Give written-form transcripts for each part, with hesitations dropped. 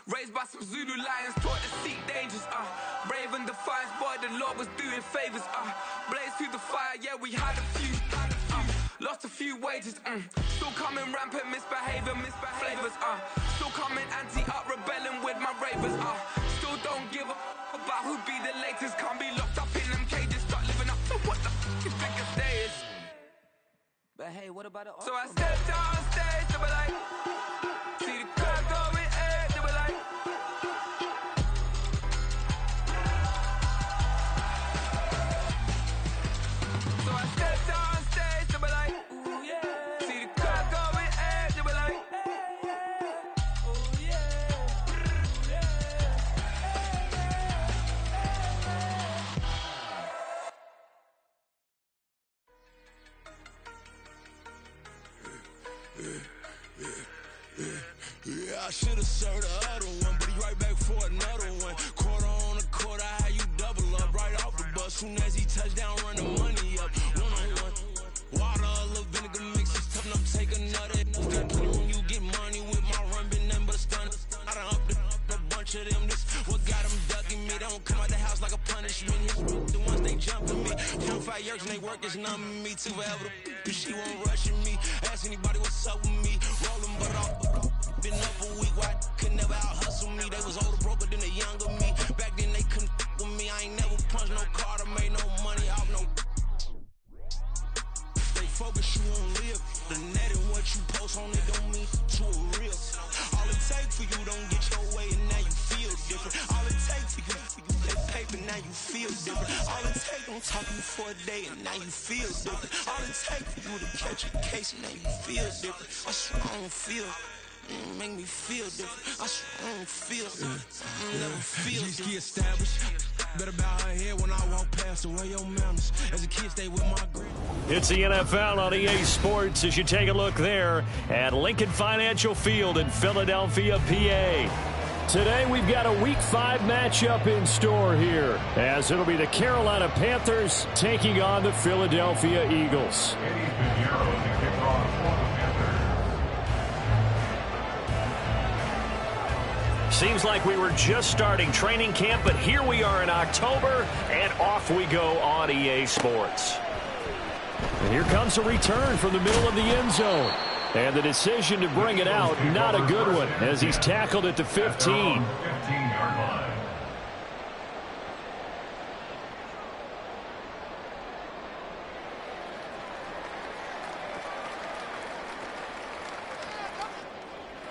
Raised by some Zulu lions, taught to seek dangers, brave and defiant, boy, the Lord was doing favors, blaze through the fire, yeah, we had a few, lost a few wages, still coming rampant, misbehavior, flavors, still coming anti-up, rebelling with my ravers, still don't give up about who be the latest, can't be locked up in them cages, start living up to what the f*** you think a day is. But hey, what about it? So I stepped on stage, they were like, see the crowd going, they were like, so I stepped on stage, they were like, ooh yeah, see the crowd going, they were like, ooh yeah, Yeah, I should've served the other one, but he right back for another one. Quarter on a quarter, how you double up right off the bus. Soon as he touched down, run the money up. One-on-one. Water, a little vinegar mix, it's tough enough to take another. Got plenty when you get money with my run, been nothing but a stun. I done upped a bunch of them. This what got them ducking me. They don't come out the house like a punishment. The ones they jumping me. 4 or 5 years and they work is numbing me too forever. She won't rushing me. Ask anybody what's up with me. Rolling but off. Been up a week, why could never out hustle me? They was older, broker than the younger me. Back then they couldn't with me. I ain't never punched no card or made no money off no. They focus you on live. The net and what you post on it don't mean to a real. All it take for you don't get your way and now you feel different. All it take for you that paper now you feel different. All it take don't talk you for a day and now you feel different. All it take for you to catch a case and now you feel different. I swear I don't feel. Make me feel different. I swear I don't feel. I never feel different. G-ski established. Better bow her head when I walk past the way your manners. As a kid, stay with my green. It's the NFL on EA Sports as you take a look there at Lincoln Financial Field in Philadelphia, PA. Today we've got a Week 5 matchup in store here, as it'll be the Carolina Panthers taking on the Philadelphia Eagles. Seems like we were just starting training camp, but here we are in October, and off we go on EA Sports. And here comes a return from the middle of the end zone. And the decision to bring it out, not a good one, as he's tackled at the 15.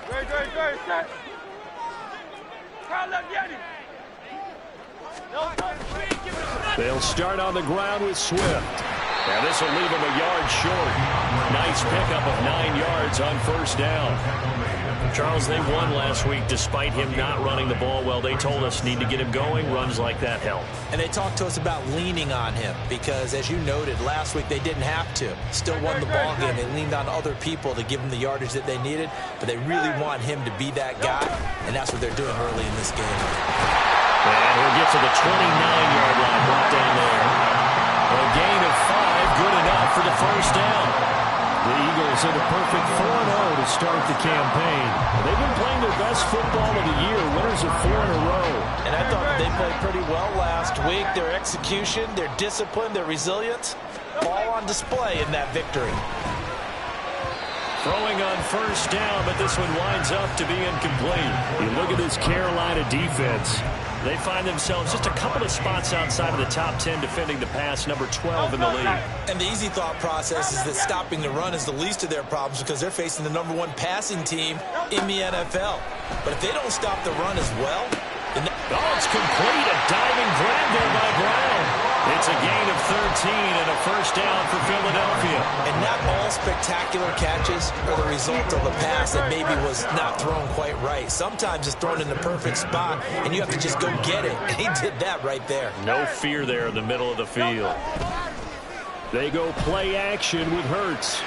Great, set. They'll start on the ground with Swift. And this will leave him a yard short. Nice pickup of 9 yards on first down. Charles, they won last week despite him not running the ball well. They told us need to get him going. Runs like that help. And they talked to us about leaning on him because, as you noted, last week they didn't have to. Still won the ball game. They leaned on other people to give them the yardage that they needed, but they really want him to be that guy, and that's what they're doing early in this game. And he'll get to the 29-yard line, brought down there. A gain of 5, good enough for the first down. The Eagles hit a perfect 4-0 to start the campaign. They've been playing their best football of the year, winners of 4 in a row. And I thought they played pretty well last week. Their execution, their discipline, their resilience, all on display in that victory. Throwing on first down, but this one winds up to be incomplete. You look at this Carolina defense. They find themselves just a couple of spots outside of the top 10 defending the pass, number 12 in the league. And the easy thought process is that stopping the run is the least of their problems because they're facing the number 1 passing team in the NFL. But if they don't stop the run as well, then it's complete. A diving grab there by Brown. It's a gain of 13 and a first down for Philadelphia. And not all spectacular catches are the result of a pass that maybe was not thrown quite right. Sometimes it's thrown in the perfect spot, and you have to just go get it. And he did that right there. No fear there in the middle of the field. They go play action with Hurts.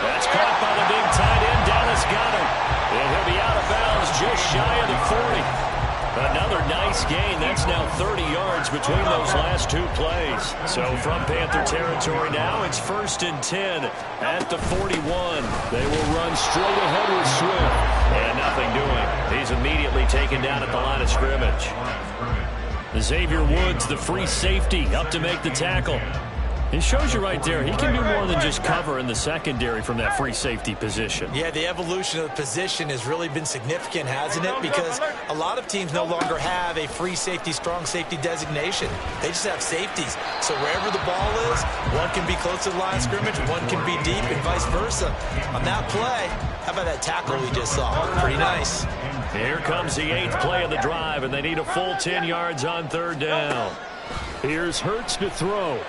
That's caught by the big tight end. Dallas got him. And he'll be out of bounds just shy of the 40. Another nice gain. That's now 30 yards between those last two plays. So from Panther territory now, it's 1st and 10 at the 41. They will run straight ahead with Swift. And nothing doing. He's immediately taken down at the line of scrimmage. Xavier Woods, the free safety, up to make the tackle. It shows you right there, he can do more than just cover in the secondary from that free safety position. Yeah, the evolution of the position has really been significant, hasn't it? Because a lot of teams no longer have a free safety, strong safety designation. They just have safeties. So wherever the ball is, one can be close to the line of scrimmage, one can be deep, and vice versa. On that play, how about that tackle we just saw? Pretty nice. Here comes the 8th play of the drive, and they need a full 10 yards on 3rd down. Here's Hurts to throw.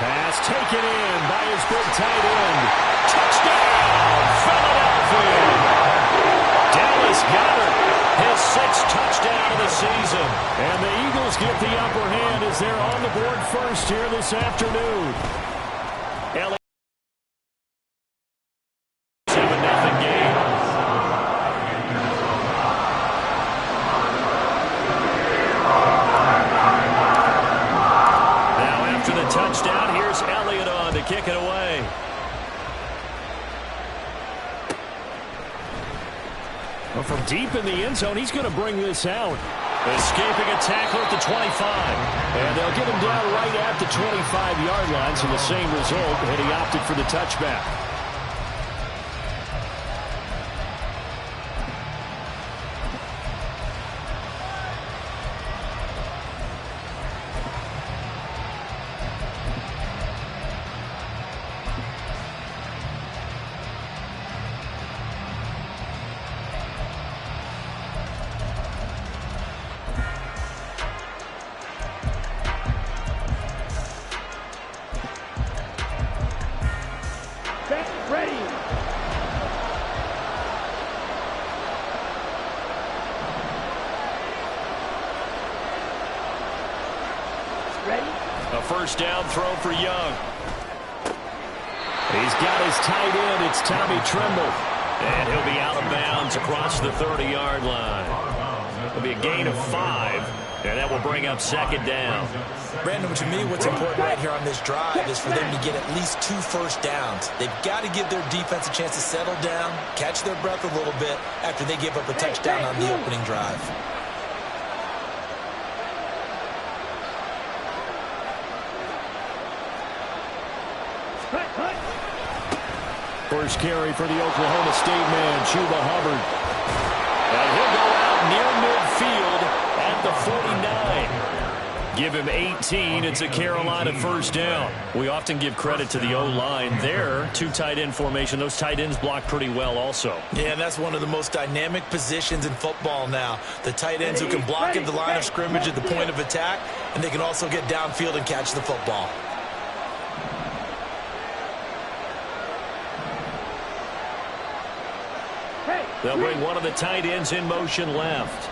Pass taken in by his big tight end. Touchdown, Philadelphia! Dallas Goedert, his 6th touchdown of the season. And the Eagles get the upper hand as they're on the board first here this afternoon. 7-0 game. Now after the touchdown, here's Elliott on to kick it away. Well, from deep in the end zone, he's going to bring this out. Escaping a tackle at the 25. And they'll get him down right at the 25-yard line, so the same result, and he opted for the touchback. A first down throw for Young. He's got his tight end. It's Tommy Tremble. And he'll be out of bounds across the 30-yard line. It'll be a gain of 5, and that will bring up 2nd down. Brandon, to me, what's important right here on this drive is for them to get at least 2 first downs. They've got to give their defense a chance to settle down, catch their breath a little bit after they give up a touchdown on the opening drive. First carry for the Oklahoma State man, Chuba Hubbard. And he'll go out near midfield at the 49. Give him 18. It's a Carolina first down. We often give credit to the O-line there. 2 tight end formation. Those tight ends block pretty well also. Yeah, and that's one of the most dynamic positions in football now. The tight ends who can block at the line of scrimmage at the point of attack, and they can also get downfield and catch the football. They'll bring one of the tight ends in motion left.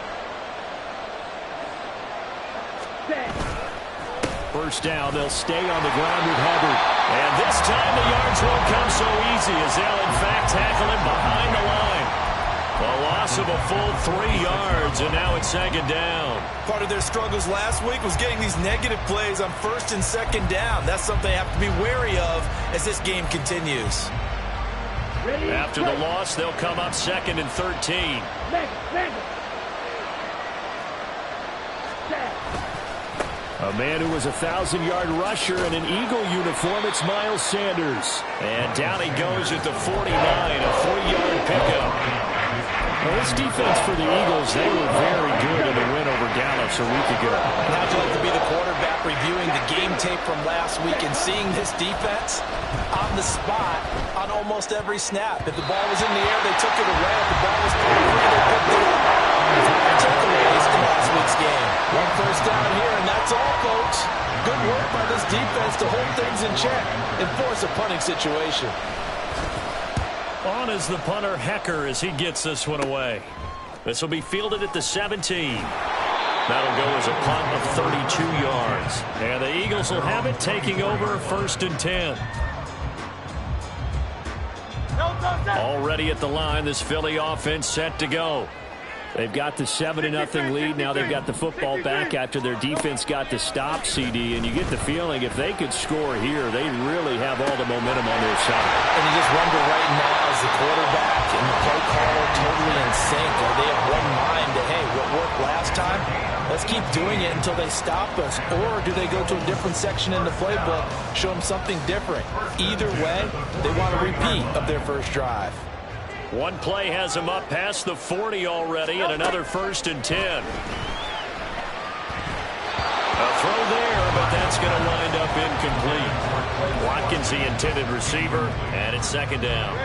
First down, they'll stay on the ground with Hubbard. And this time the yards won't come so easy as they'll in fact tackle him behind the line. A loss of a full 3 yards, and now it's 2nd down. Part of their struggles last week was getting these negative plays on 1st and 2nd down. That's something they have to be wary of as this game continues. After the loss, they'll come up 2nd and 13. A man who was a 1,000-yard rusher in an Eagle uniform, it's Miles Sanders. And down he goes at the 49, a 3-yard pickup. Well, this defense for the Eagles, they were very good in the win over Dallas a week ago. How'd you like to be the quarterback reviewing the game tape from last week and seeing this defense on the spot on almost every snap? If the ball was in the air, they took it away. If the ball was free, they picked it up. 5 takeaways in last week's game. 1 first down here, and that's all, folks. Good work by this defense to hold things in check and force a punting situation. On is the punter, Hecker, as he gets this one away. This will be fielded at the 17. That'll go as a punt of 32 yards. And the Eagles will have it, taking over 1st and 10. Already at the line, this Philly offense set to go. They've got the 7-0 lead. Now they've got the football back after their defense got the stop, CD. And you get the feeling if they could score here, they really have all the momentum on their side. And you just wonder right now, is the quarterback and the play caller totally in sync? Are they of one mind that, hey, what worked last time, let's keep doing it until they stop us? Or do they go to a different section in the playbook, show them something different? Either way, they want a repeat of their first drive. One play has him up past the 40 already, and another 1st and 10. A throw there, but that's going to wind up incomplete. Watkins, the intended receiver, and it's 2nd down.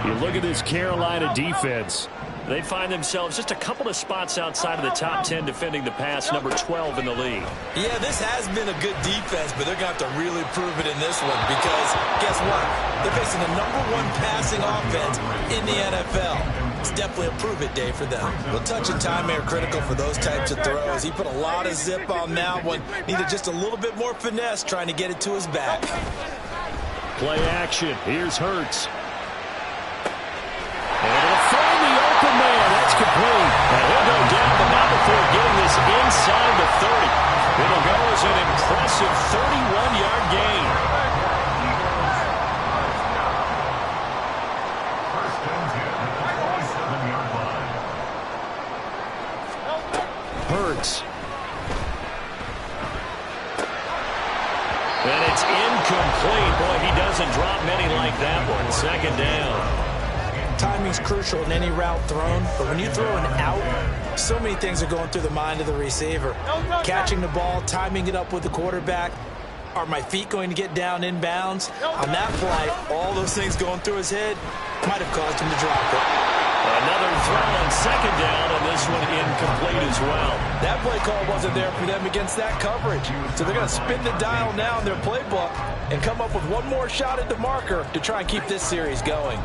You look at this Carolina defense. They find themselves just a couple of spots outside of the top 10 defending the pass, number 12 in the league. Yeah, this has been a good defense, but they're going to have to really prove it in this one because, guess what? They're facing the #1 passing offense in the NFL. It's definitely a prove-it day for them. Well, touch and time are critical for those types of throws. He put a lot of zip on that one. Needed just a little bit more finesse trying to get it to his back. Play action. Here's Hurts. And it'll find the open man. That's complete. And he'll go down, but not before getting this inside the 30. It'll go as an impressive 31-yard gain. Hurts. And it's incomplete. Boy, he doesn't drop many like that one. 2nd down. Timing's crucial in any route thrown, but when you throw an out, so many things are going through the mind of the receiver. Catching the ball, timing it up with the quarterback. Are my feet going to get down in bounds? On that play, all those things going through his head might have caused him to drop it. Another throw on 2nd down, and this one incomplete as well. That play call wasn't there for them against that coverage. So they're going to spin the dial now in their playbook and come up with one more shot at the marker to try and keep this series going.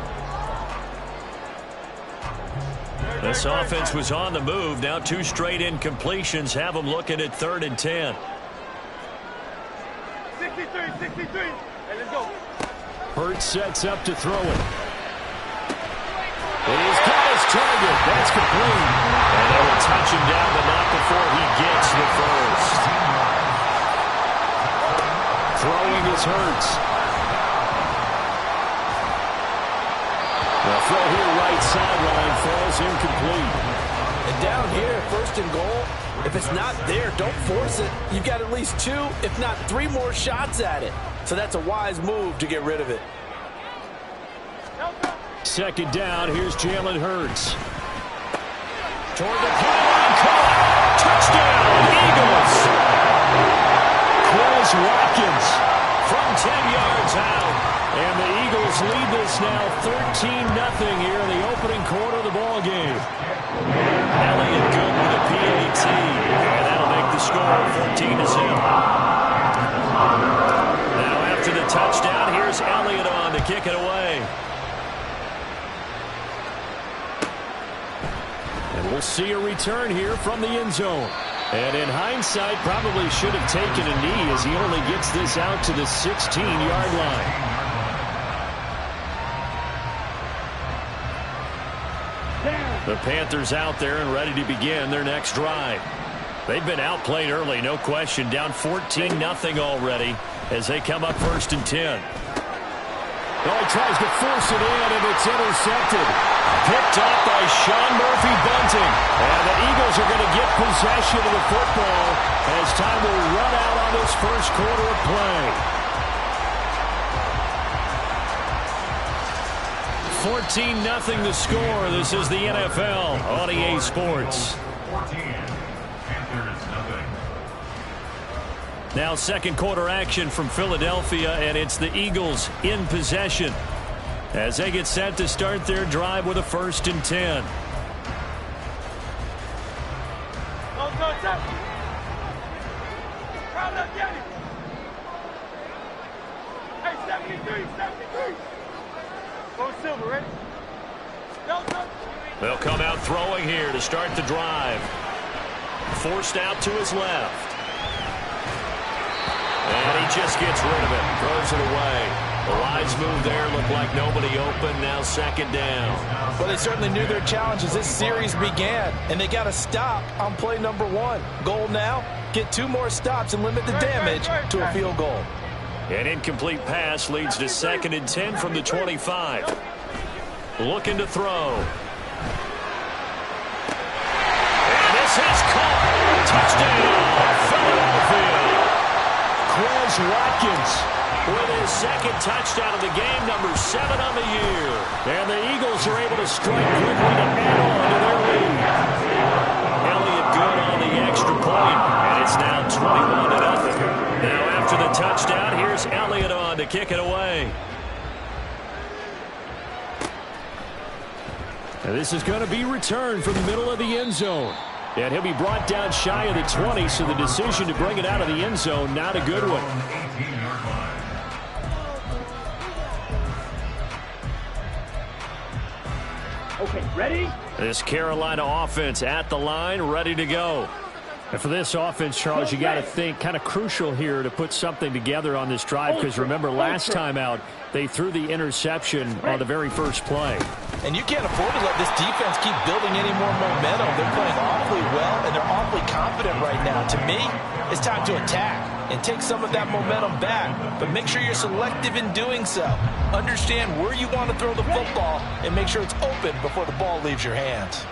This offense was on the move. Now 2 straight incompletions have them looking at 3rd and 10. 63. Hey, let's go. Hurts sets up to throw it. He's got his target. That's complete. And they will touch him down, but not before he gets the first. Throwing is Hurts. The throw here right sideline falls incomplete. And down here, 1st and goal, if it's not there, don't force it. You've got at least 2, if not 3 more shots at it. So that's a wise move to get rid of it. 2nd down, here's Jalen Hurts. Toward the pylon, caught. Touchdown, Eagles. Quez Watkins from 10 yards out. And the Eagles lead this now 13-0 here in the opening quarter of the ball game. Elliott good with a PAT. And that'll make the score 14-0. Now after the touchdown, here's Elliott on to kick it away. And we'll see a return here from the end zone. And in hindsight, probably should have taken a knee as he only gets this out to the 16-yard line. The Panthers out there and ready to begin their next drive. They've been outplayed early, no question. Down 14-0 already as they come up 1st and 10. Oh, he tries to force it in, and it's intercepted. Picked up by Sean Murphy-Bunting. And the Eagles are going to get possession of the football as time will run out on this first quarter of play. 14-0 the score. This is the NFL on EA Sports. Now 2nd quarter action from Philadelphia, and it's the Eagles in possession as they get set to start their drive with a 1st and 10. Hey, 73. Go Silver, ready? Go. They'll come out throwing here to start the drive. Forced out to his left. And he just gets rid of it. Throws it away. A wise move there. Looked like nobody open. Now second down. Well, they certainly knew their challenge as this series began, and they got to stop on play number 1. Goal now, get 2 more stops and limit the damage to a field goal. An incomplete pass leads to 2nd and 10 from the 25. Looking to throw. And this is caught. Touchdown, Philadelphia. Quez Watkins with his 2nd touchdown of the game, number 7 on the year. And the Eagles are able to strike quickly to add on to their lead. Elliott good on the extra point, and it's now 21-0. Now after the touchdown, here's Elliott on to kick it away. And this is going to be returned from the middle of the end zone. And he'll be brought down shy of the 20, so the decision to bring it out of the end zone, not a good one. Okay, ready? This Carolina offense at the line, ready to go. And for this offense, Charles, you got to think kind of crucial here to put something together on this drive, because remember last time out, they threw the interception on the very first play. And you can't afford to let this defense keep building any more momentum. They're playing awfully well, and they're awfully confident right now. To me, it's time to attack and take some of that momentum back. But make sure you're selective in doing so. Understand where you want to throw the football and make sure it's open before the ball leaves your hands.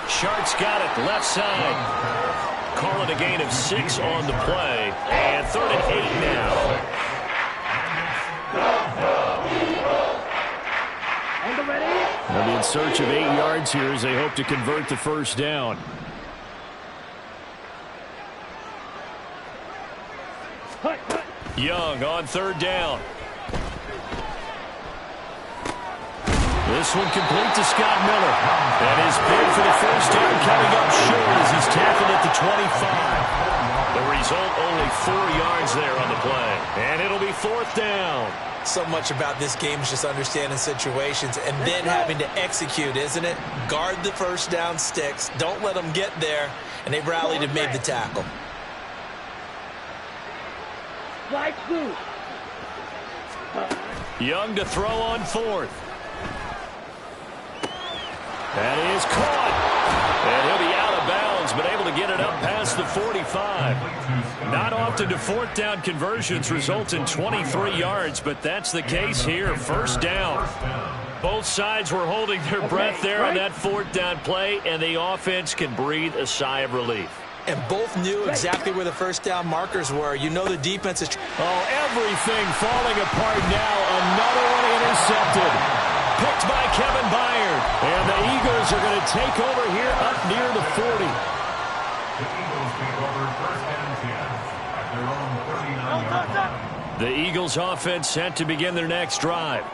Shart's got it, left side. Call it a gain of 6 on the play. And 3rd and 8 now. They'll be in search of 8 yards here as they hope to convert the first down. Young on 3rd down. This one complete to Scott Miller. And his bid for the first down coming up short as he's tackled at the 25. The result, only 4 yards there on the play. And it'll be 4th down. So much about this game is just understanding situations and then having to execute, isn't it? Guard the first down sticks. Don't let them get there. And they've rallied and made the tackle. Young to throw on 4th. That is caught. And he'll be out of bounds, but able to get it up past the 45. Not often do 4th down conversions result in 23 yards, but that's the case here. First down. Both sides were holding their breath there on that 4th down play, and the offense can breathe a sigh of relief. And both knew exactly where the first down markers were. You know the defense is... Oh, everything falling apart now. Another one intercepted. Picked by Kevin Byard. And the Eagles are going to take over here up near the 40. The Eagles offense set to begin their next drive.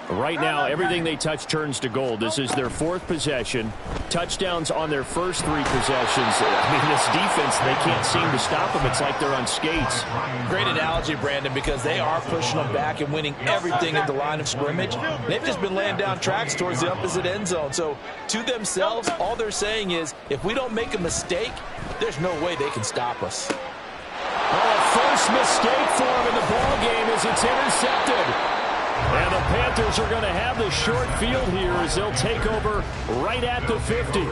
Right now, everything they touch turns to gold. This is their 4th possession. Touchdowns on their first 3 possessions. I mean, this defense, they can't seem to stop them. It's like they're on skates. Great analogy, Brandon, because they are pushing them back and winning everything at the line of scrimmage. They've just been laying down tracks towards the opposite end zone. So, to themselves, all they're saying is, if we don't make a mistake, there's no way they can stop us. Oh, first mistake for them in the ballgame as it's intercepted. And the Panthers are going to have the short field here as they'll take over right at the 50.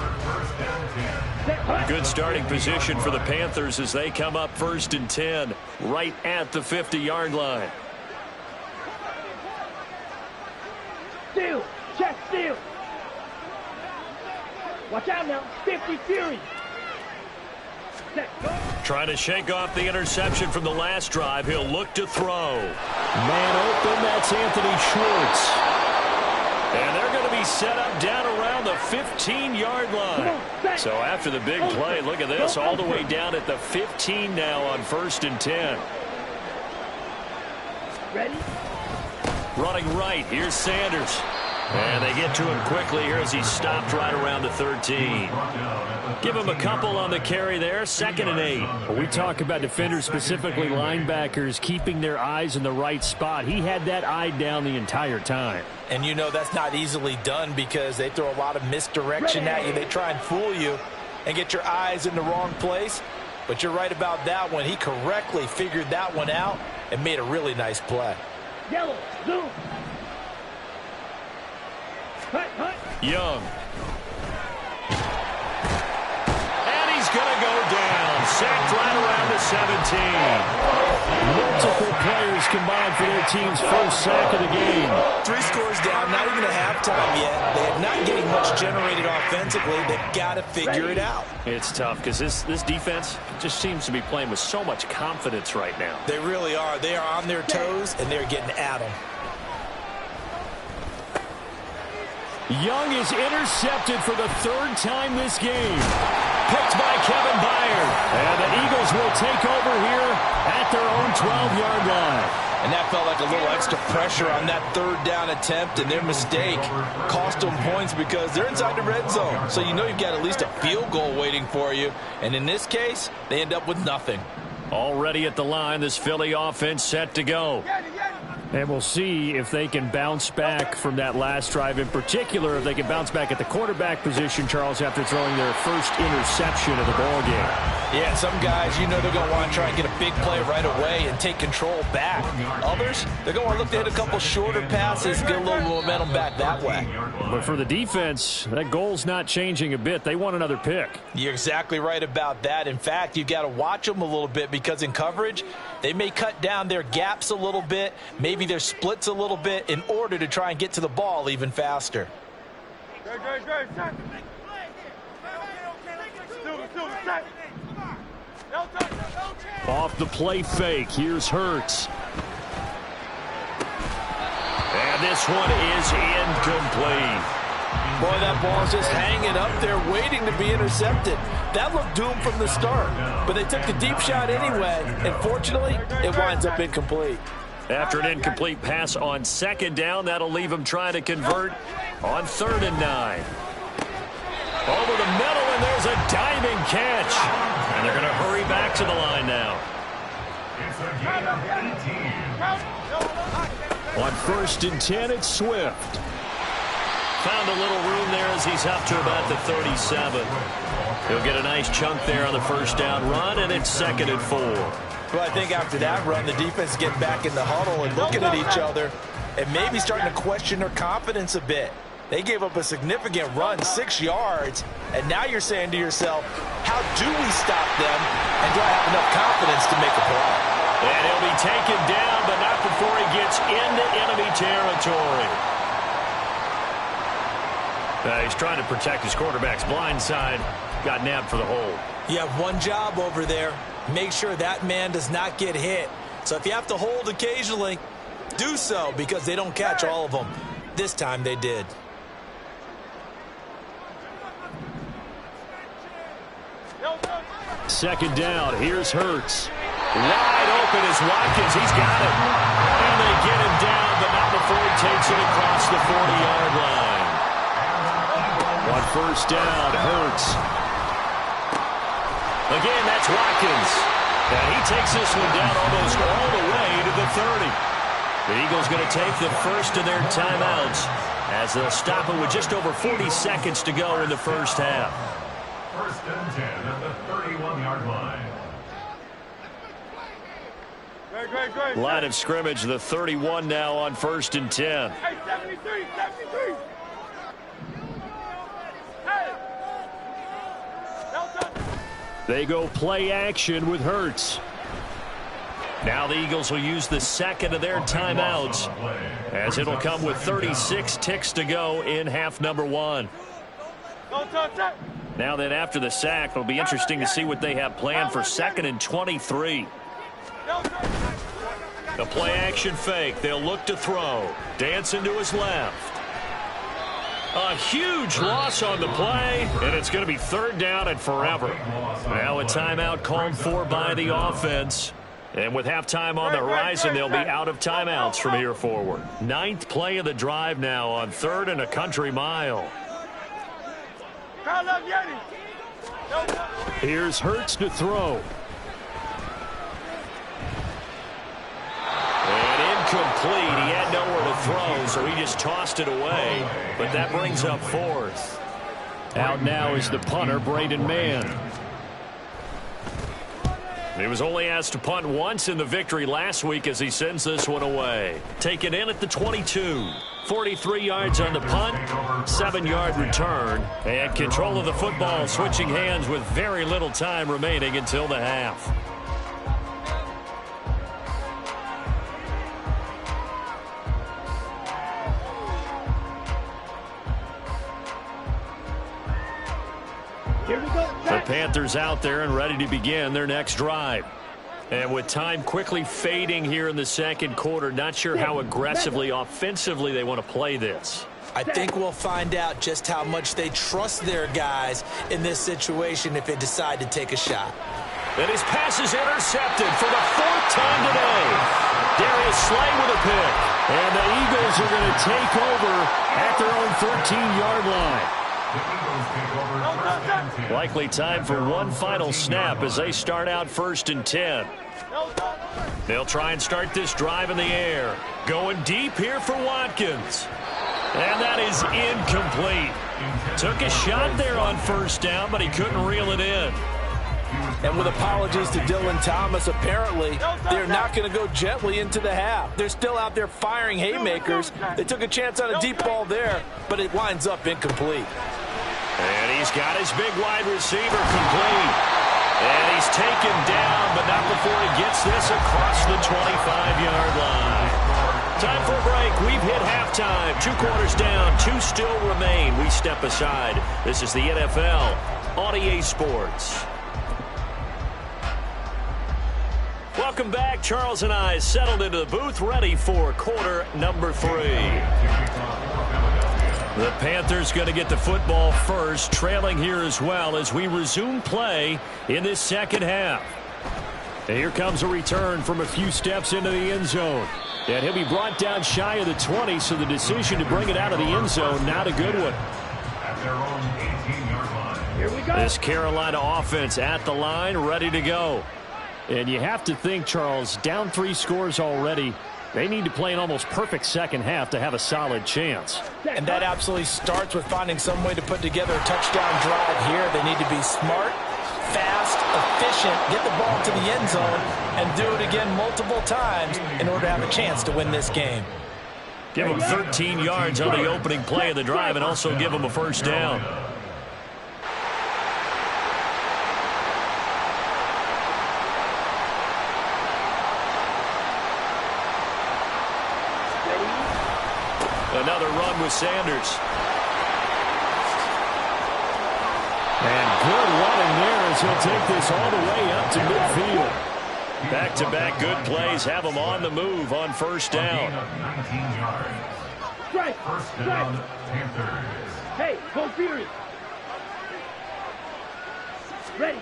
Good starting position for the Panthers as they come up 1st and 10 right at the 50-yard line. Steal, check steal. Watch out now, 50 Fury. Trying to shake off the interception from the last drive. He'll look to throw. Man open, that's Anthony Schwartz. And they're going to be set up down around the 15-yard line. So after the big play, look at this, all the way down at the 15 now on 1st and 10. Ready? Running right, here's Sanders. And they get to him quickly here as he stopped right around the 13. Give him a couple on the carry there, 2nd and 8. We talk about defenders, specifically linebackers, keeping their eyes in the right spot. He had that eye down the entire time. And you know that's not easily done because they throw a lot of misdirection at you. They try and fool you and get your eyes in the wrong place. But you're right about that one. He correctly figured that one out and made a really nice play. Yellow, zoom. Hut, hut. Young. And he's going to go down. Sacked right around the 17. Multiple players combined for their team's first sack of the game. 3 scores down, not even a halftime yet. They're not getting much generated offensively. They've got to figure it out. It's tough because this defense just seems to be playing with so much confidence right now. They really are. They are on their toes, and they're getting at them. Young is intercepted for the 3rd time this game. Picked by Kevin Byard. And the Eagles will take over here at their own 12-yard line. And that felt like a little extra pressure on that 3rd down attempt, and their mistake cost them points because they're inside the red zone. So you know you've got at least a field goal waiting for you. And in this case, they end up with nothing. Already at the line, this Philly offense set to go. And we'll see if they can bounce back from that last drive. In particular, if they can bounce back at the quarterback position, Charles, after throwing their first interception of the ball game. Yeah, some guys, you know they're going to want to try and get a big play right away and take control back. Others, they're going to want to look to hit a couple shorter passes, get a little momentum back that way. But for the defense, that goal's not changing a bit. They want another pick. You're exactly right about that. In fact, you've got to watch them a little bit because in coverage, they may cut down their gaps a little bit, maybe their splits a little bit in order to try and get to the ball even faster. Off the play fake, here's Hurts. And this one is incomplete. Boy, that ball's just hanging up there waiting to be intercepted. That looked doomed from the start, but they took the deep shot anyway, and fortunately, it winds up incomplete. After an incomplete pass on 2nd down, that'll leave them trying to convert on 3rd and 9. Over the middle, and there's a diving catch. And they're going to hurry back to the line now. On 1st and 10, it's Swift. Found a little room there as he's up to about the 37. He'll get a nice chunk there on the 1st down run, and it's 2nd and 4. Well, I think after that run, the defense is getting back in the huddle and looking at each other and maybe starting to question their confidence a bit. They gave up a significant run, 6 yards, and now you're saying to yourself, how do we stop them, and do I have enough confidence to make a play? And he'll be taken down, but not before he gets into enemy territory. He's trying to protect his quarterback's blind side. Got nabbed for the hold. You have one job over there. Make sure that man does not get hit. So if you have to hold occasionally, do so because they don't catch all of them. This time they did. Second down. Here's Hurts. Wide open is Watkins. He's got it. And they get him down, but not before he takes it across the 40-yard line. On 1st down, Hurts. Again, that's Watkins. And he takes this one down almost all the way to the 30. The Eagles going to take the first of their timeouts as they'll stop it with just over 40 seconds to go in the first half. 1st and 10 at the 31-yard line. Line of scrimmage, the 31 now on 1st and 10. Hey, 73, 73. Hey. They go play action with Hurts. Now the Eagles will use the 2nd of their timeouts as it'll come with 36 ticks to go in half number 1. Now then after the sack, it'll be interesting to see what they have planned for 2nd and 23. The play action fake. They'll look to throw. Dancing to his left. A huge loss on the play, and it's going to be 3rd down and forever. Now a timeout called for by the offense. And with halftime on the horizon, they'll be out of timeouts from here forward. 9th play of the drive now on 3rd and a country mile. Here's Hurts to throw. And incomplete. He had nowhere to throw, so he just tossed it away. But that brings up 4th. Out now is the punter, Braden Mann. He was only asked to punt once in the victory last week as he sends this one away. Taken in at the 22. 43 yards on the punt, 7-yard return, and control of the football switching hands with very little time remaining until the half. Here we go. The Panthers out there and ready to begin their next drive. And with time quickly fading here in the second quarter, not sure how aggressively, offensively they want to play this. I think we'll find out just how much they trust their guys in this situation if they decide to take a shot. And his pass is intercepted for the 4th time today. Darius Slay with a pick. And the Eagles are going to take over at their own 13-yard line. Likely time for one final snap as they start out 1st and 10. They'll try and start this drive in the air. Going deep here for Watkins. And that is incomplete. Took a shot there on 1st down, but he couldn't reel it in. And with apologies to Dylan Thomas, apparently they're not going to go gently into the half. They're still out there firing haymakers. They took a chance on a deep ball there, but it winds up incomplete. And he's got his big wide receiver complete. And he's taken down, but not before he gets this across the 25-yard line. Time for a break. We've hit halftime. 2 quarters down, 2 still remain. We step aside. This is the NFL on EA Sports. Welcome back. Charles and I settled into the booth, ready for quarter number 3. The Panthers going to get the football first, trailing here as well as we resume play in this second half. And here comes a return from a few steps into the end zone. And he'll be brought down shy of the 20, so the decision to bring it out of the end zone, not a good one. At their own 18-yard line. Here we go. This Carolina offense at the line, ready to go. And you have to think, Charles, down 3 scores already. They need to play an almost perfect second half to have a solid chance. And that absolutely starts with finding some way to put together a touchdown drive here. They need to be smart, fast, efficient, get the ball to the end zone, and do it again multiple times in order to have a chance to win this game. Give them 13 yards on the opening play of the drive and also give them a 1st down. Another run with Sanders. And good running there as he'll take this all the way up to midfield. Back-to-back good plays have him on the move on 1st down. 19 yards. Strike. 1st down, Panthers. Hey, go Fury. Ready.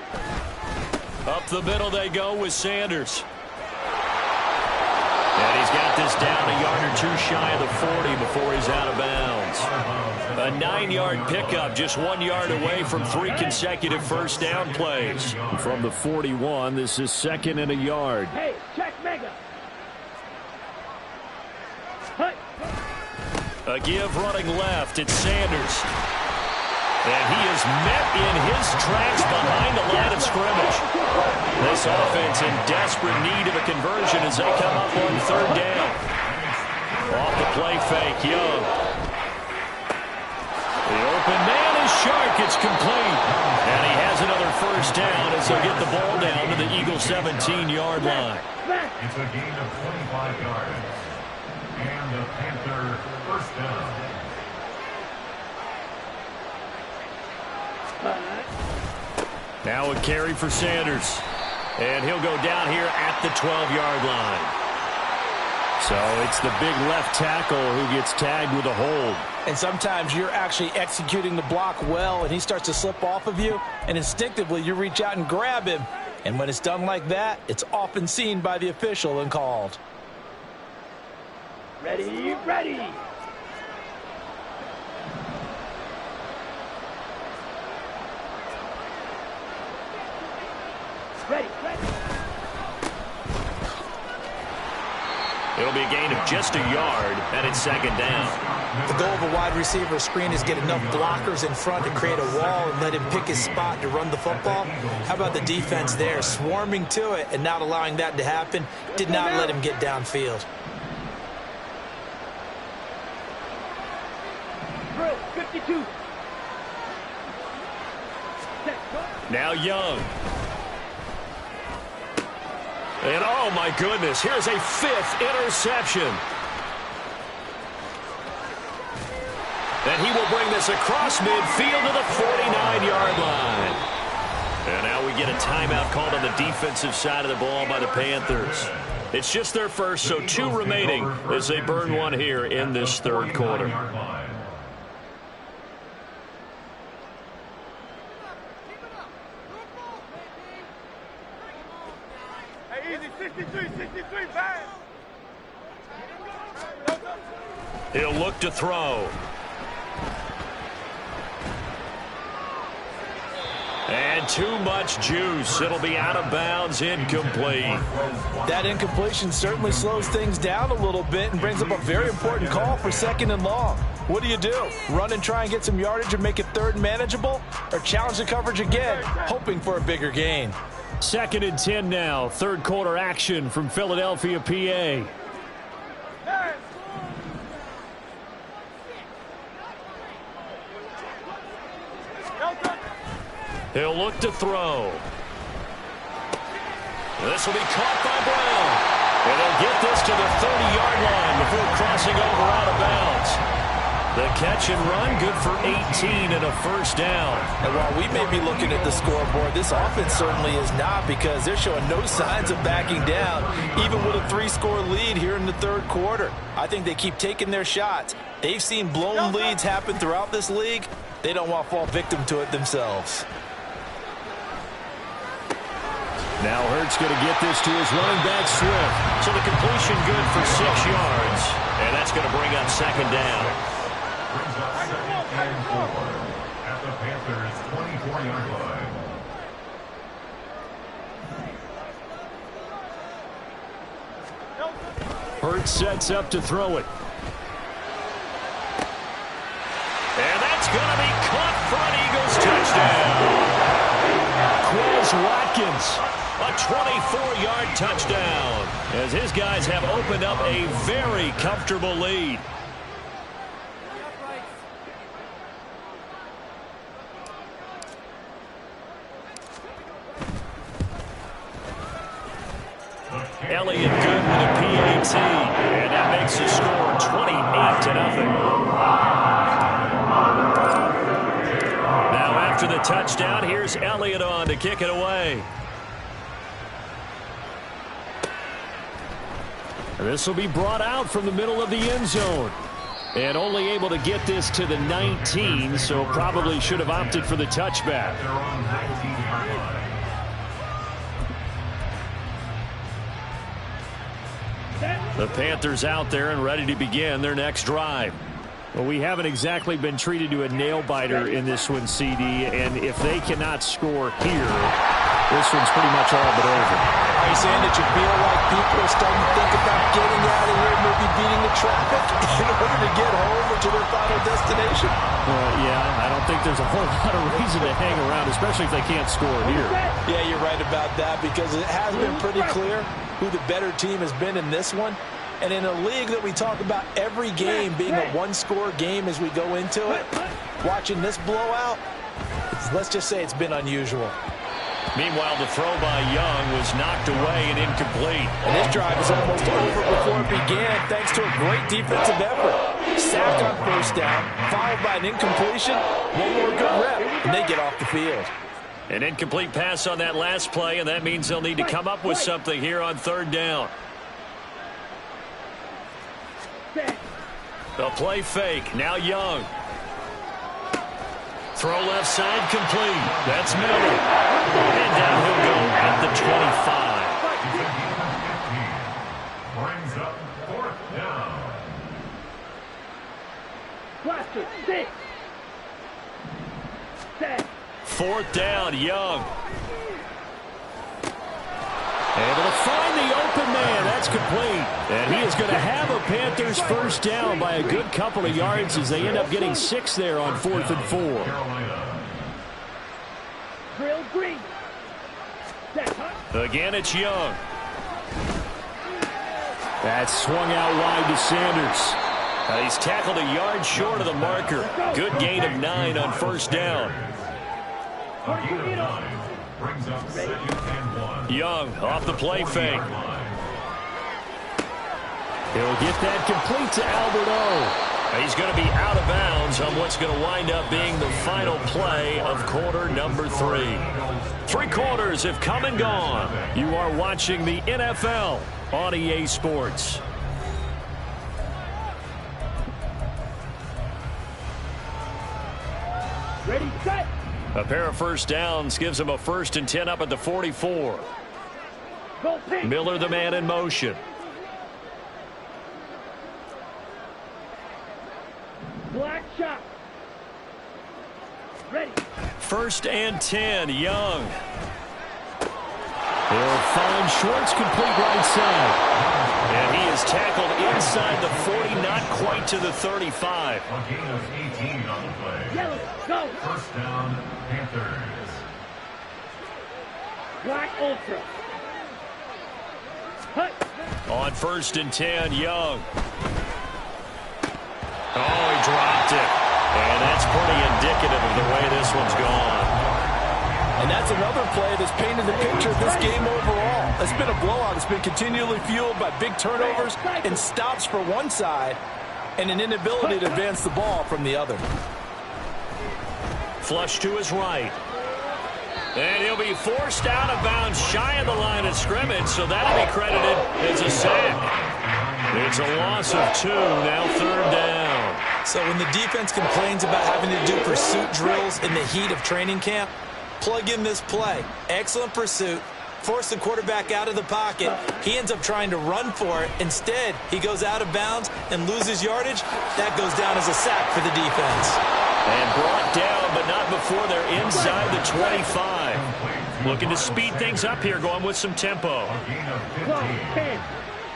Up the middle they go with Sanders. And he's got this down a yard or 2 shy of the 40 before he's out of bounds. A 9-yard pickup, just 1 yard away from 3 consecutive 1st down plays. From the 41, this is 2nd and a yard. Hey, check Mega. Hey. A give running left, it's Sanders. And he is met in his tracks behind the line of scrimmage. This offense in desperate need of a conversion as they come up on 3rd down. Off the play fake, Young. The open man is Shark. It's complete. And he has another 1st down as they'll get the ball down to the Eagles' 17-yard line. It's a gain of 25 yards. And the Panther 1st down. Now a carry for Sanders. And he'll go down here at the 12-yard line. So it's the big left tackle who gets tagged with a hold. And sometimes you're actually executing the block well, and he starts to slip off of you, and instinctively you reach out and grab him. And when it's done like that, it's often seen by the official and called. Ready, ready. Ready, ready. It'll be a gain of just a yard, and it's second down. The goal of a wide receiver screen is get enough blockers in front to create a wall and let him pick his spot to run the football. How about the defense there, swarming to it and not allowing that to happen? Did not let him get downfield. Drill 52. Now Young. And oh my goodness, here's a 5th interception. And he will bring this across midfield to the 49-yard line. And now we get a timeout called on the defensive side of the ball by the Panthers. It's just their first, so 2 remaining as they burn one here in this third quarter. He'll look to throw. And too much juice. It'll be out of bounds, incomplete. That incompletion certainly slows things down a little bit and brings up a very important call for 2nd and long. What do? Run and try and get some yardage and make it 3rd manageable? Or challenge the coverage again, hoping for a bigger gain? 2nd and 10 now. Third quarter action from Philadelphia, PA. He'll look to throw. This will be caught by Brown. And they'll get this to the 30-yard line before crossing over out of bounds. The catch and run, good for 18 and a first down. And while we may be looking at the scoreboard, this offense certainly is not, because they're showing no signs of backing down, even with a 3-score lead here in the third quarter. I think they keep taking their shots. They've seen blown leads happen throughout this league. They don't want to fall victim to it themselves. Now Hurts going to get this to his running back, Swift. So the completion good for 6 yards. And that's going to bring up second down. Brings up 2nd and 4 at the Panthers' 24-yard line. Hurts sets up to throw it. And that's going to be caught for an Eagles touchdown. Quez Watkins. A 24-yard touchdown as his guys have opened up a very comfortable lead. Elliott good with a PAT, and that makes the score 28-0. Now after the touchdown, here's Elliott on to kick it away. This will be brought out from the middle of the end zone. And only able to get this to the 19, so probably should have opted for the touchback. They're on 19-yard line. The Panthers out there and ready to begin their next drive. Well, we haven't exactly been treated to a nail-biter in this one, CD, and if they cannot score here, this one's pretty much all but over. Are you saying that you feel like people are starting to think about getting out of here, maybe beating the traffic in order to get home or to their final destination? Yeah, I don't think there's a whole lot of reason to hang around, especially if they can't score here. Yeah, you're right about that, because it has been pretty clear who the better team has been in this one. And in a league that we talk about every game being a one-score game as we go into it, watching this blowout, let's just say it's been unusual. Meanwhile, the throw by Young was knocked away and incomplete. And this drive is almost over before it began thanks to a great defensive effort. Sack on first down, followed by an incompletion, one more good rep, and they get off the field. An incomplete pass on that last play, and that means they'll need to come up with something here on third down. A play fake. Now Young. Throw left side complete. That's Miller. And down he'll go at the 25. Brings up 4th down. 4th down, Young. Able to find the open man. That's complete. And he is going to have a Panthers first down by a good couple of yards as they end up getting 6 there on 4th and 4. Drill green. Again, it's Young. That's swung out wide to Sanders. He's tackled a yard short of the marker. Good gain of 9 on first down. Brings up 2nd and 1. Young off the play fake. He'll get that complete to Albert O. He's going to be out of bounds on what's going to wind up being the final play of quarter number 3. 3 quarters have come and gone. You are watching the NFL on EA Sports. Ready, set. A pair of first downs gives him a 1st and 10 up at the 44. Go pink. Miller the man in motion. Black shot. Ready. 1st and 10, Young. He'll find Schwartz complete right side. And he is tackled inside the 40, not quite to the 35. A gain of 18 on the play. Yellow, go. First down, Panthers. Black ultra. Hut. On 1st and 10, Young. Oh, he dropped it. And that's pretty indicative of the way this one's gone. And that's another play that's painted the picture of this game overall. It's been a blowout. It's been continually fueled by big turnovers and stops for one side and an inability to advance the ball from the other. Flush to his right. And he'll be forced out of bounds shy of the line of scrimmage, so that'll be credited as a sack. It's a loss of 2, now 3rd down. So when the defense complains about having to do pursuit drills in the heat of training camp, plug in this play. Excellent pursuit. Force the quarterback out of the pocket. He ends up trying to run for it. Instead, he goes out of bounds and loses yardage. That goes down as a sack for the defense. And brought down, but not before they're inside the 25. Looking to speed things up here, going with some tempo. A gain of 15.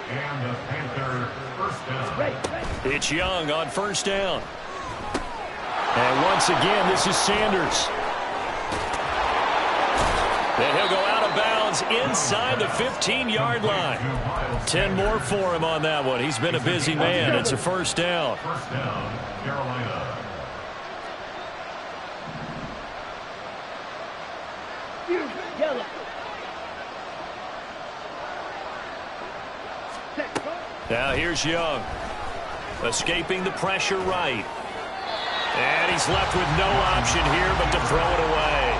And the Panther first down. It's Young on first down. And once again, this is Sanders. And he'll go out of bounds inside the 15-yard line. 10 more for him on that one. He's been a busy man. It's a first down. First down, Carolina. Yellow. Now here's Young. Escaping the pressure right. And he's left with no option here but to throw it away.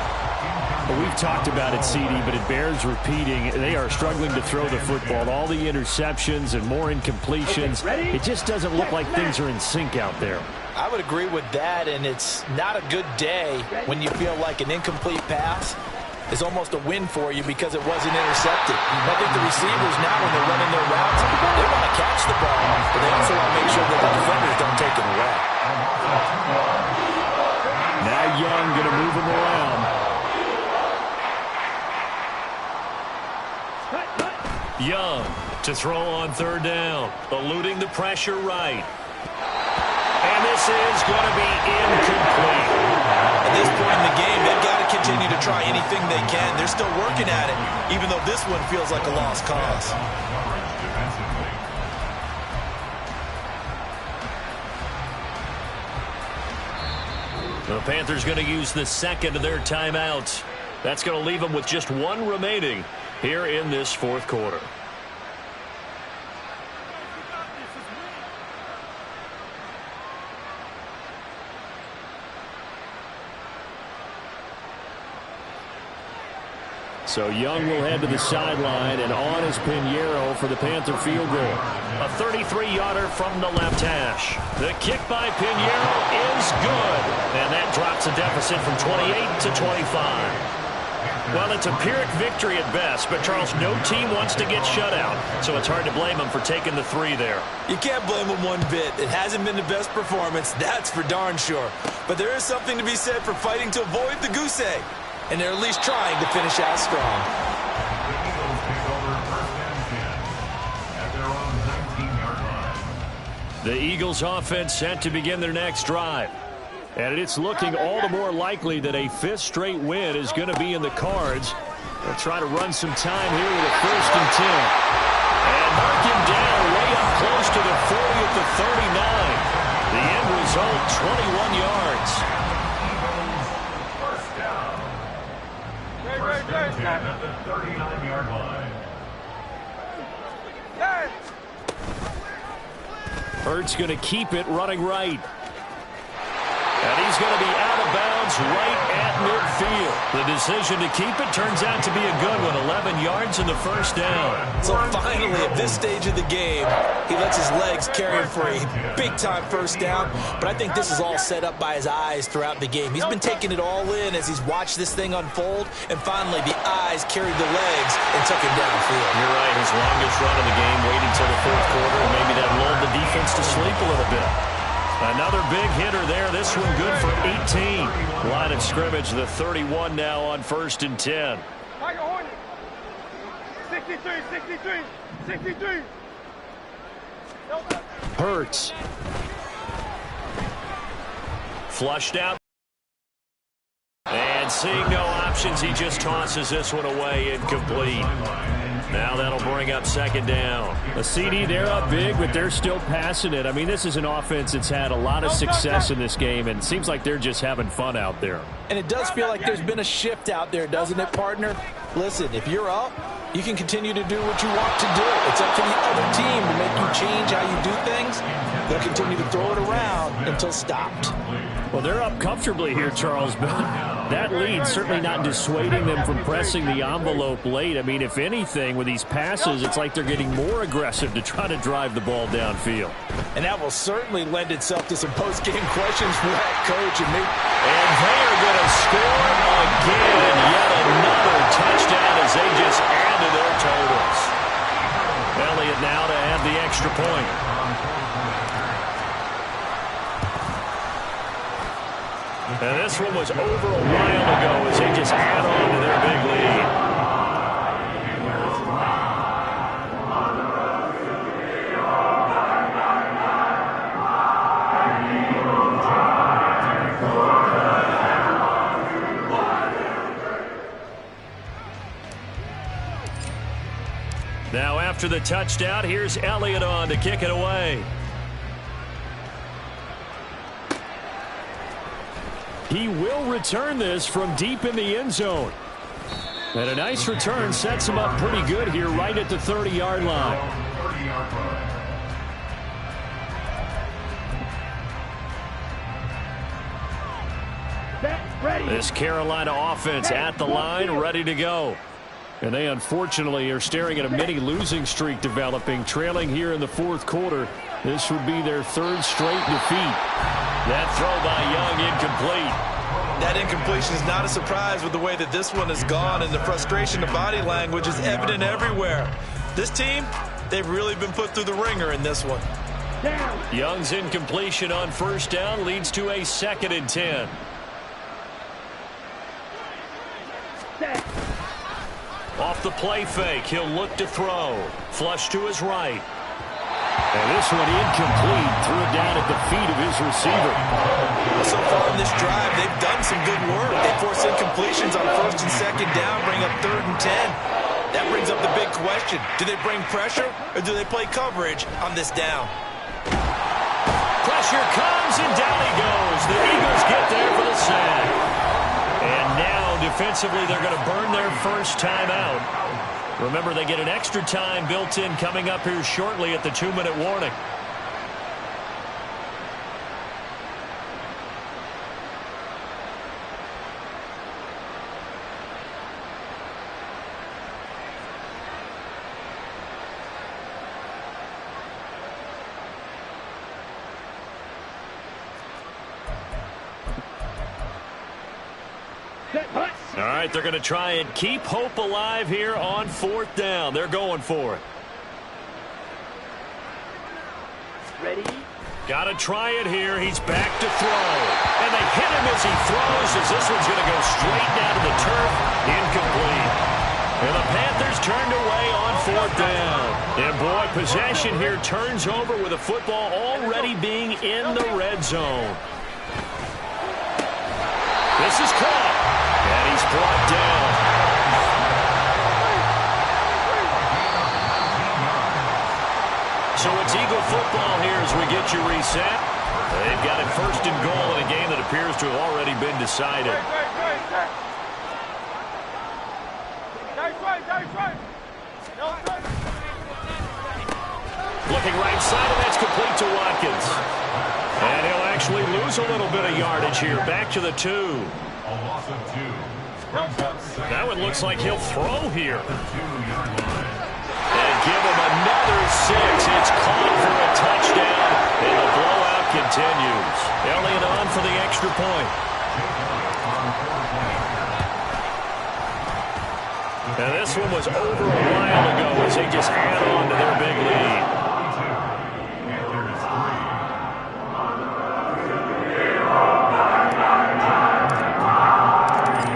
Well, we've talked about it, CD, but it bears repeating. They are struggling to throw the football. All the interceptions and more incompletions. It just doesn't look like things are in sync out there. I would agree with that, and it's not a good day when you feel like an incomplete pass is almost a win for you because it wasn't intercepted. I think the receivers now, when they're running their routes, they want to catch the ball, but they also want to make sure that the defenders don't take it away. Now Young going to move him around. Young to throw on 3rd down, eluding the pressure right. And this is going to be incomplete. At this point in the game, they've got to continue to try anything they can. They're still working at it, even though this one feels like a lost cause. The Panthers going to use the second of their timeouts. That's going to leave them with just 1 remaining here in this 4th quarter. So Young will head to the sideline, and on is Pinheiro for the Panther field goal. A 33-yarder from the left hash. The kick by Pinheiro is good, and that drops a deficit from 28 to 25. Well, it's a Pyrrhic victory at best, but Charles, no team wants to get shut out, so it's hard to blame them for taking the 3 there. You can't blame them one bit. It hasn't been the best performance, that's for darn sure. But there is something to be said for fighting to avoid the goose egg. And they're at least trying to finish out strong. The Eagles offense set to begin their next drive. And it's looking all the more likely that a fifth straight win is going to be in the cards. They'll try to run some time here with a 1st and 10. And mark him down way up close to the 40 at the 39. The end result, 21 yards. First down. First and 10 at the 39-yard line. Hurts going to keep it running right. And he's going to be out of bounds right at midfield. The decision to keep it turns out to be a good one. 11 yards in the first down. So finally, at this stage of the game, he lets his legs carry him for a big-time first down. But I think this is all set up by his eyes throughout the game. He's been taking it all in as he's watched this thing unfold. And finally, the eyes carried the legs and took him downfield. You're right. His longest run of the game, waiting till the 4th quarter. And maybe that lulled the defense to sleep a little bit. Another big hitter there. This one good for 18. Line of scrimmage, the 31 now on 1st and 10. 63. Hurts. Flushed out. And seeing no options, he just tosses this one away, incomplete. Now that'll bring up 2nd down. A CD, they're up big, but they're still passing it. I mean, this is an offense that's had a lot of success in this game, and it seems like they're just having fun out there. And it does feel like there's been a shift out there, doesn't it, partner? Listen, if you're up, you can continue to do what you want to do. It's up to the other team to make you change how you do things. They'll continue to throw it around until stopped. Well, they're up comfortably here, Charles, but that lead certainly not dissuading them from pressing the envelope late. I mean, if anything, with these passes, it's like they're getting more aggressive to try to drive the ball downfield. And that will certainly lend itself to some post-game questions for that coach. And they are going to score again, and yet another touchdown as they just add to their totals. Elliott now to add the extra point. And this one was over a while ago as they just add on to their big lead. Now after the touchdown, here's Elliott on to kick it away. He will return this from deep in the end zone. And a nice return sets him up pretty good here right at the 30-yard line. This Carolina offense at the line, ready to go. And they unfortunately are staring at a mini losing streak developing, trailing here in the 4th quarter. This would be their 3rd straight defeat. That throw by Young incomplete. That incompletion is not a surprise with the way that this one has gone, and the frustration of body language is evident everywhere. This team, they've really been put through the ringer in this one. Young's incompletion on 1st down leads to a 2nd and 10. Off the play fake, he'll look to throw. Flush to his right. And this one incomplete. Threw it down at the feet of his receiver. So far in this drive, they've done some good work. They force incompletions on 1st and 2nd down, bring up 3rd and 10. That brings up the big question. Do they bring pressure or do they play coverage on this down? Pressure comes and down he goes. The Eagles get there for the sack. And now defensively they're going to burn their first time out. Remember, they get an extra time built in coming up here shortly at the 2-minute warning. All right, they're going to try and keep hope alive here on 4th down. They're going for it. Ready? Got to try it here. He's back to throw. And they hit him as he throws, as this one's going to go straight down to the turf. Incomplete. And the Panthers turned away on 4th down. And boy, possession here turns over with the football already being in the red zone. This is caught. And he's brought down. So it's Eagle football here as we get you reset. They've got it 1st and goal in a game that appears to have already been decided. Looking right side, and that's complete to Watkins. And he'll actually lose a little bit of yardage here. Back to the 2. A loss of 2. That one looks like he'll throw here. And give him another 6. It's caught for a touchdown, and the blowout continues. Elliott on for the extra point. Now this one was over a while ago as they just add on to their big lead.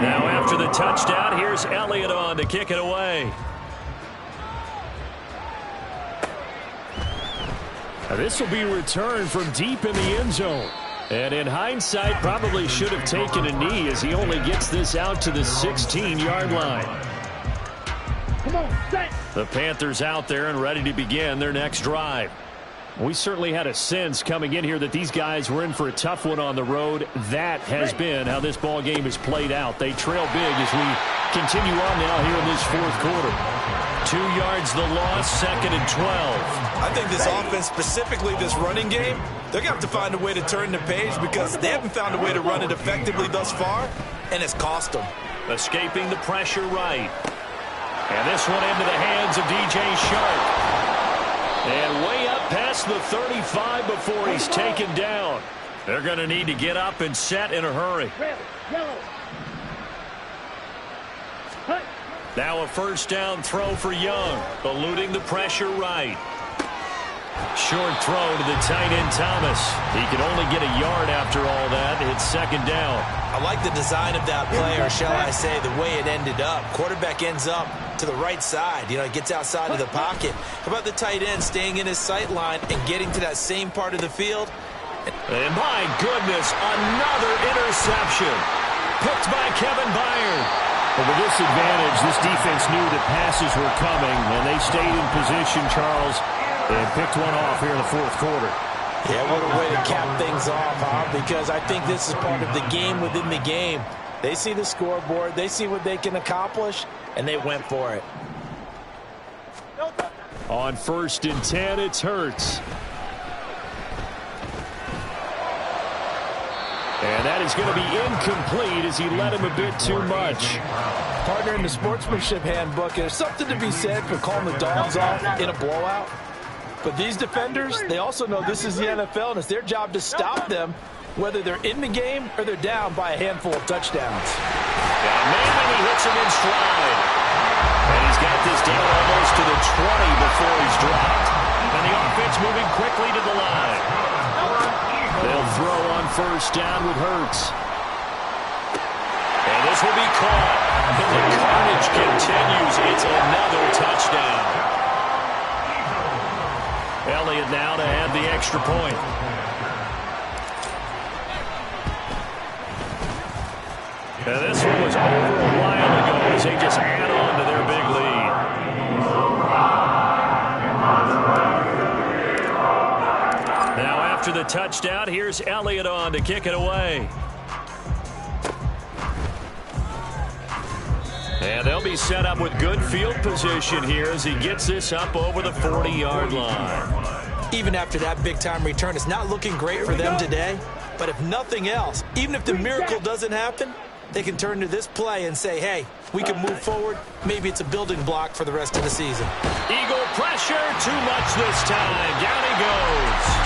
Now after the touchdown, here's Elliott on to kick it away. Now this will be returned from deep in the end zone. And in hindsight, probably should have taken a knee as he only gets this out to the 16-yard line. The Panthers out there and ready to begin their next drive. We certainly had a sense coming in here that these guys were in for a tough one on the road. That has been how this ball game has played out. They trail big as we continue on now here in this 4th quarter. 2 yards the loss, 2nd and 12. I think this offense, specifically this running game, they're going to have to find a way to turn the page because they haven't found a way to run it effectively thus far, and it's cost them. Escaping the pressure right. And this one into the hands of DJ Shark. And way up past the 35 before he's taken down. They're going to need to get up and set in a hurry. Now a 1st down throw for Young, eluding the pressure right. Short throw to the tight end Thomas. He can only get a yard after all that. It's 2nd down. I like the design of that play, or shall I say the way it ended up. Quarterback ends up to the right side. You know, it gets outside of the pocket. How about the tight end staying in his sight line and getting to that same part of the field? And my goodness, another interception. Picked by Kevin Byard. But with this advantage, this defense knew that passes were coming, and they stayed in position, Charles, and picked one off here in the 4th quarter. Yeah, what a way to cap things off, huh? Because I think this is part of the game within the game. They see the scoreboard, they see what they can accomplish, and they went for it. On 1st and 10, it's Hurts. And that is going to be incomplete as he led him a bit too much. Partner, in the sportsmanship handbook, there's something to be said for calling the dogs off in a blowout. But these defenders, they also know this is the NFL, and it's their job to stop them, whether they're in the game or they're down by a handful of touchdowns. And maybe he hits him in stride. And he's got this down almost to the 20 before he's dropped. And the offense moving quickly to the line. They'll throw on 1st down with Hurts. And this will be caught. And the carnage continues. It's another touchdown. Elliott now to add the extra point. And this one was over a while ago as they just add on to their big lead. Now after the touchdown, here's Elliott on to kick it away. And they'll be set up with good field position here as he gets this up over the 40-yard line. Even after that big-time return, it's not looking great for them today. But if nothing else, even if the miracle doesn't happen, they can turn to this play and say, hey, we can move forward. Maybe it's a building block for the rest of the season. Eagle pressure, too much this time. Down he goes.